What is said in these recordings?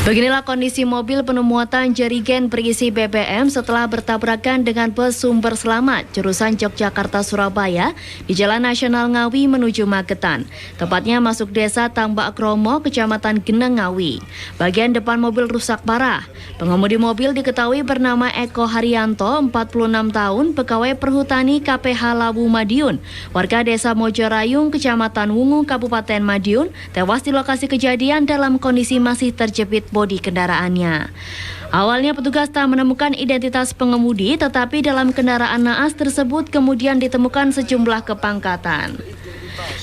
Beginilah kondisi mobil penuh muatan jerigen berisi BBM setelah bertabrakan dengan bus Sumber Selamat jurusan Yogyakarta-Surabaya di Jalan Nasional Ngawi menuju Magetan. Tepatnya masuk desa Tambak Kromo, Kecamatan Geneng, Ngawi. Bagian depan mobil rusak parah. Pengemudi mobil diketahui bernama Eko Haryanto, 46 tahun, pegawai perhutani KPH Lawu Madiun, warga desa Mojorayung, Kecamatan Wungu, Kabupaten Madiun, tewas di lokasi kejadian dalam kondisi masih terjepit bodi kendaraannya. Awalnya petugas tak menemukan identitas pengemudi, tetapi dalam kendaraan naas tersebut kemudian ditemukan sejumlah kepangkatan.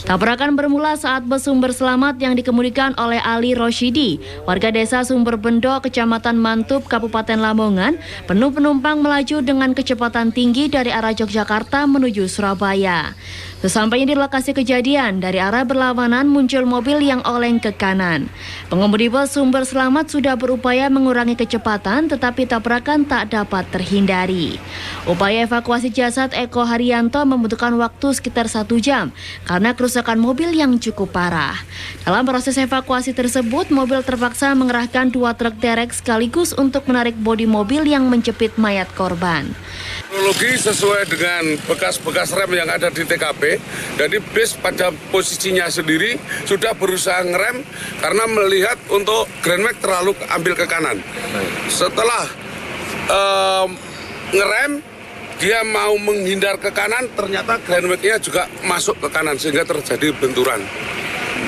Tabrakan bermula saat bus Sumber Selamat yang dikemudikan oleh Ali Roshidi, warga desa Sumber Bendo, Kecamatan Mantub, Kabupaten Lamongan, penuh penumpang melaju dengan kecepatan tinggi dari arah Yogyakarta menuju Surabaya. Sesampainya di lokasi kejadian, dari arah berlawanan muncul mobil yang oleng ke kanan. Pengemudi bus Sumber Selamat sudah berupaya mengurangi kecepatan, tetapi tabrakan tak dapat terhindari. Upaya evakuasi jasad Eko Haryanto membutuhkan waktu sekitar 1 jam karena kerusakan mobil yang cukup parah. Dalam proses evakuasi tersebut, mobil terpaksa mengerahkan 2 truk derek sekaligus untuk menarik bodi mobil yang menjepit mayat korban. Kronologi sesuai dengan bekas-bekas rem yang ada di TKP, jadi bis pada posisinya sendiri sudah berusaha ngerem karena melihat untuk Grand Max terlalu ambil ke kanan. Setelah ngerem, dia mau menghindar ke kanan, ternyata Grand Max-nya juga masuk ke kanan sehingga terjadi benturan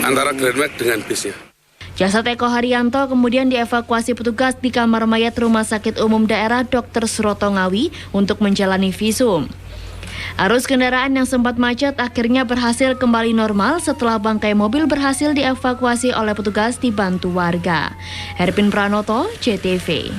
antara Grand Max dengan bisnya. Jasad Eko Haryanto kemudian dievakuasi petugas di kamar mayat Rumah Sakit Umum Daerah Dr. Suroto Ngawi untuk menjalani visum. Arus kendaraan yang sempat macet akhirnya berhasil kembali normal setelah bangkai mobil berhasil dievakuasi oleh petugas dibantu warga. Herpin Pranoto, JTV.